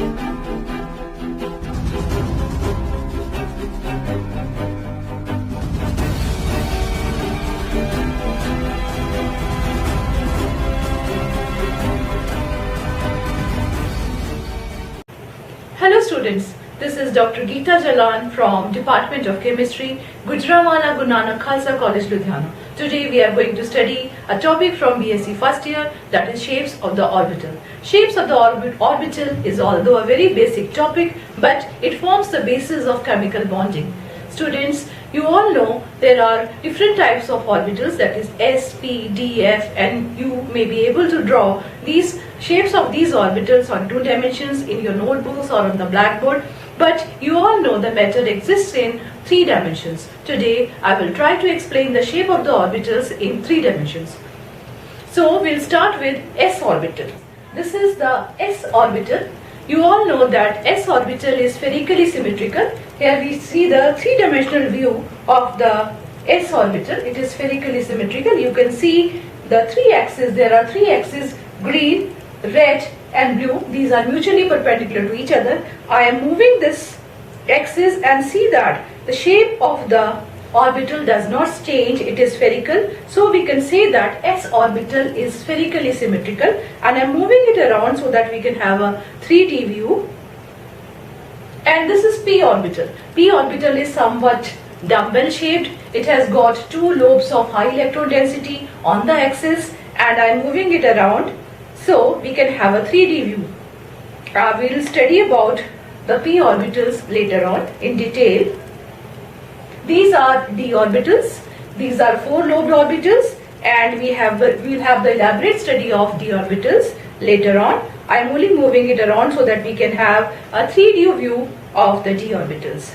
Hello students, this is Dr. Geeta Jalan from Department of Chemistry, Gujranwala Guru Nanak Khalsa College, Ludhiana. Today we are going to study a topic from BSc first year, that is shapes of the orbital. Shapes of the orbital is although a very basic topic, but it forms the basis of chemical bonding. Students, you all know there are different types of orbitals, that is S, P, D, F, and you may be able to draw these shapes of these orbitals on 2 dimensions in your notebooks or on the blackboard. But you all know the method exists in 3 dimensions. Today I will try to explain the shape of the orbitals in 3 dimensions. So we'll start with S orbital. This is the S orbital. You all know that S orbital is spherically symmetrical. Here we see the 3-dimensional view of the S orbital. It is spherically symmetrical. You can see the 3 axes. There are 3 axes: green, red and blue. These are mutually perpendicular to each other. I am moving this axis and see that the shape of the orbital does not change. It is spherical. So we can say that S orbital is spherically symmetrical, and I am moving it around so that we can have a 3D view. And this is P orbital. P orbital is somewhat dumbbell shaped. It has got 2 lobes of high electron density on the axis, and I am moving it around so we can have a 3D view. We will study about the P orbitals later on in detail. These are D orbitals. These are 4-lobed orbitals, and we'll have the elaborate study of D orbitals later on. I am only moving it around so that we can have a 3D view of the D orbitals.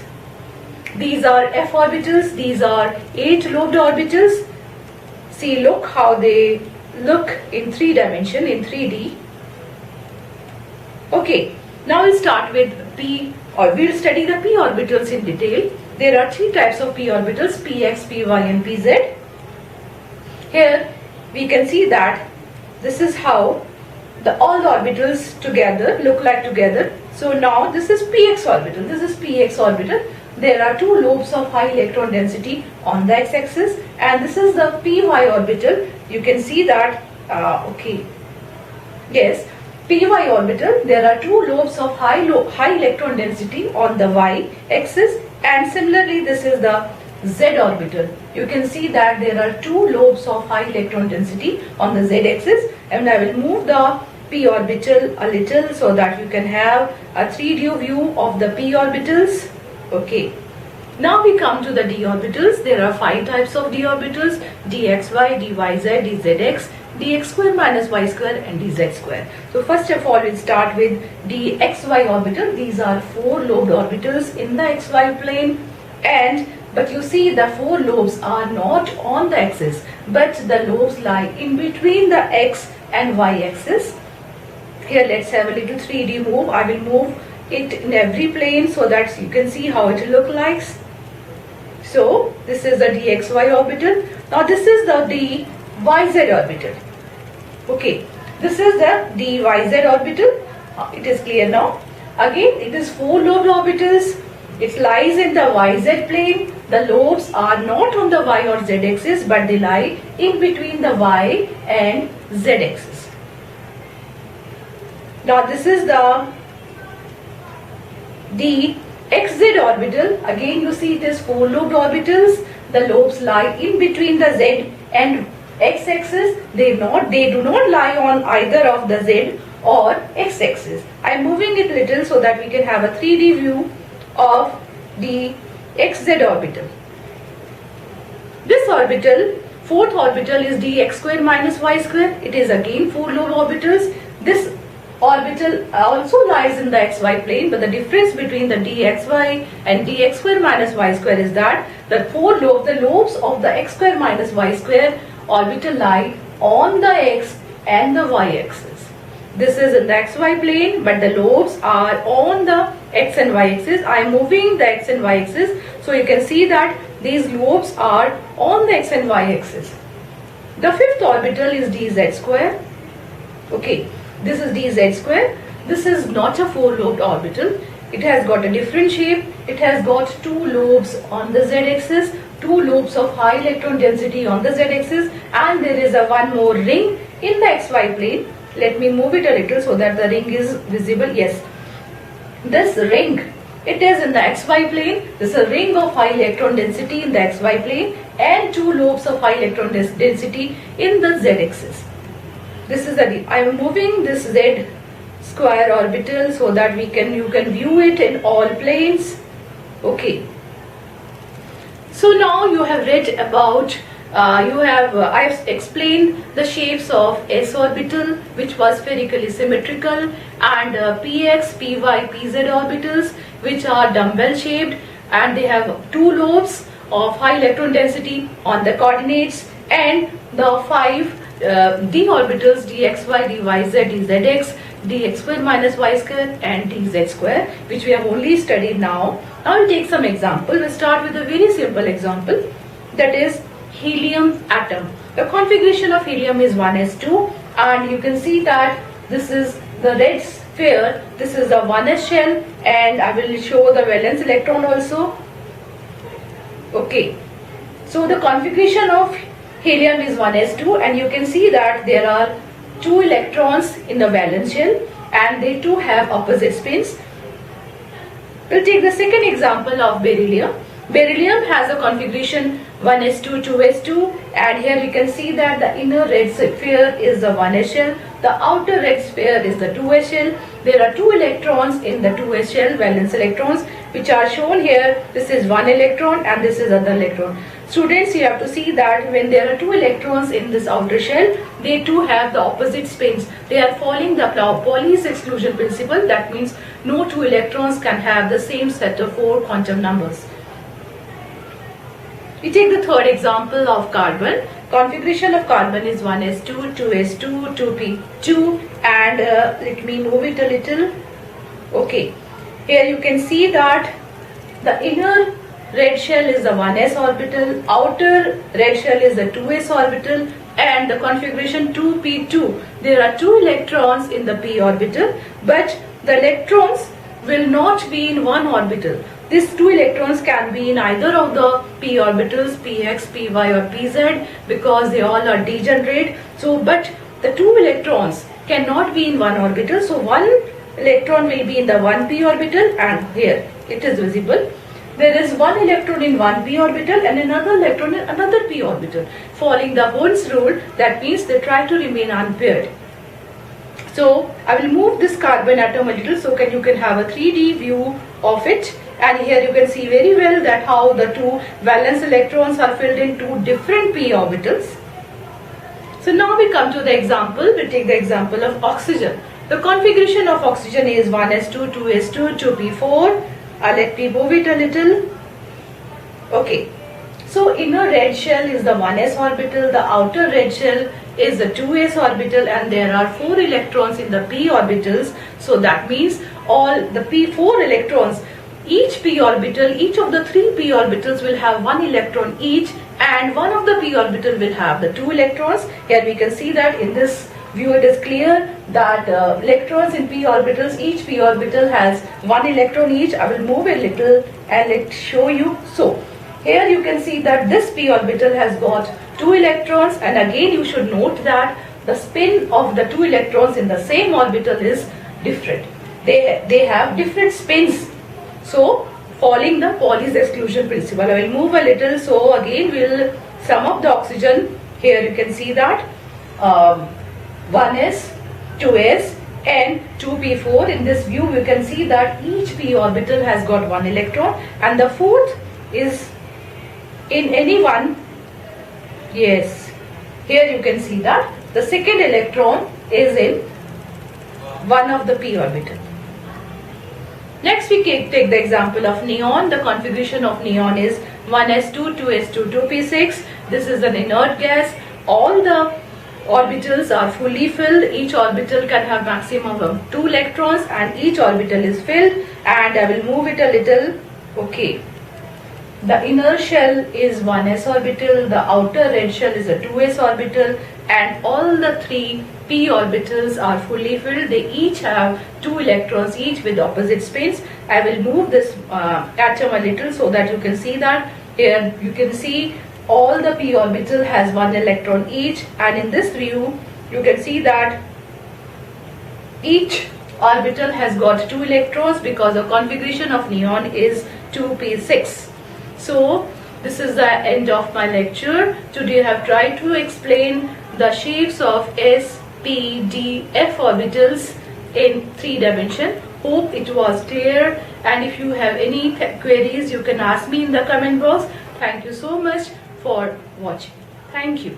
These are F orbitals. These are 8-lobed orbitals. See, look how they look in 3 dimension, in 3D. Okay, now we'll start with P, or we'll study the P orbitals in detail. There are 3 types of P orbitals: Px, Py and Pz. Here we can see that this is how all the orbitals together look like together. So now this is Px orbital. This is Px orbital. There are 2 lobes of high electron density on the x-axis, and this is the Py orbital. You can see that, Py orbital, there are 2 lobes of high electron density on the y-axis, and similarly this is the Z orbital. You can see that there are 2 lobes of high electron density on the z-axis, and I will move the P orbital a little so that you can have a 3D view of the P orbitals. Okay. Now we come to the D orbitals. There are 5 types of D orbitals: dxy, dyz, dzx, dx square minus y square and dz square. So first of all we'll start with dxy orbital. These are 4-lobed orbitals in the xy plane, but you see the 4 lobes are not on the axis, but the lobes lie in between the x and y axis. Here let's have a little 3D move. I will move it in every plane so that you can see how it will look like. So this is the dxy orbital. Now this is the dyz orbital. Okay, this is the dyz orbital. It is clear now. Again, it is 4-lobed orbitals. It lies in the yz plane. The lobes are not on the y or z axis, but they lie in between the y and z axis. Now this is the dxz orbital. Again you see it is 4-lobed orbitals. The lobes lie in between the z and x axis. They do not lie on either of the z or x axis. I am moving it little so that we can have a 3D view of the xz orbital. This orbital, 4th orbital, is dx square minus y square. It is again 4-lobed orbitals. This orbital also lies in the xy plane, but the difference between the dxy and dx square minus y square is that the lobes of the x square minus y square orbital lie on the x and the y axis. This is in the xy plane, but the lobes are on the x and y axis. I am moving the x and y axis, so you can see that these lobes are on the x and y axis. The 5th orbital is dz square. Okay, this is dz square. This is not a four-lobed orbital. It has got a different shape. It has got two lobes on the z-axis, two lobes of high electron density on the z-axis, and there is a one more ring in the xy plane. Let me move it a little so that the ring is visible. Yes, this ring, it is in the xy plane. This is a ring of high electron density in the xy plane and two lobes of high electron density in the z-axis. This is I am moving this z square orbital so that you can view it in all planes. Okay. So now you have read about I've explained the shapes of s orbital, which was spherically symmetrical, and px, py, pz orbitals, which are dumbbell shaped, and they have two lobes of high electron density on the coordinates, and the five d orbitals, dxy, dyz, dzx, dx square minus y square, and dz square, which we have only studied now. Now we'll take some example. We'll start with a very simple example, that is helium atom. The configuration of helium is 1s2, and you can see that this is the red sphere, this is the 1s shell, and I will show the valence electron also. Okay, so the configuration of helium is 1s2, and you can see that there are two electrons in the valence shell and they too have opposite spins. We'll take the second example of beryllium. Beryllium has a configuration 1s2, 2s2, and here you can see that the inner red sphere is the 1s shell, the outer red sphere is the 2s shell. There are two electrons in the 2s shell, valence electrons, which are shown here. This is one electron and this is other electron. Students, you have to see that when there are two electrons in this outer shell, they too have the opposite spins. They are following the Pauli's exclusion principle. That means no two electrons can have the same set of four quantum numbers. We take the third example of carbon. Configuration of carbon is 1s2, 2s2, 2p2, and let me move it a little. Okay, here you can see that the inner red shell is the 1s orbital, outer red shell is the 2s orbital, and the configuration 2p2. There are two electrons in the p orbital, but the electrons will not be in one orbital. These two electrons can be in either of the p orbitals, px, py, or pz, because they all are degenerate. So, but the two electrons cannot be in one orbital. So, one electron will be in the 1p orbital, and here it is visible. There is one electron in 1p orbital and another electron in another p orbital. Following the Hund's rule, that means they try to remain unpaired. So, I will move this carbon atom a little so you can have a 3D view of it. And here you can see very well that how the two valence electrons are filled in two different p orbitals. So now we come to the example. We take the example of oxygen. The configuration of oxygen is 1s2, 2s2, 2p4. Let me move it a little. Okay. So inner red shell is the 1s orbital, the outer red shell is the 2s orbital, and there are 4 electrons in the p orbitals. So that means all the p4 electrons, each p orbital, each of the 3 p orbitals will have 1 electron each, and one of the p orbital will have the 2 electrons. Here we can see that in this view it is clear that electrons in p orbitals, each p orbital has 1 electron each. I will move a little and let show you. So here you can see that this p orbital has got 2 electrons, and again you should note that the spin of the 2 electrons in the same orbital is different. They have different spins. So, following the Pauli's exclusion principle, I will move a little. So, again we will sum up the oxygen. Here you can see that 1s, 2s and 2p4. In this view, you can see that each p orbital has got 1 electron, and the fourth is in any one. Yes, here you can see that the second electron is in one of the p orbital. Next we take the example of neon. The configuration of neon is 1s2, 2s2, 2p6. This is an inert gas. All the orbitals are fully filled. Each orbital can have maximum of 2 electrons, and each orbital is filled. And I will move it a little. Okay. The inner shell is 1s orbital, the outer red shell is a 2s orbital, and all the 3 p orbitals are fully filled. They each have 2 electrons each with opposite spins. I will move this atom a little so that you can see that. Here you can see all the p orbital has 1 electron each, and in this view you can see that each orbital has got 2 electrons because the configuration of neon is 2p6. So this is the end of my lecture. Today I have tried to explain the shapes of s, p, d, f orbitals in 3 dimension. Hope it was clear, and if you have any queries you can ask me in the comment box. Thank you so much for watching. Thank you.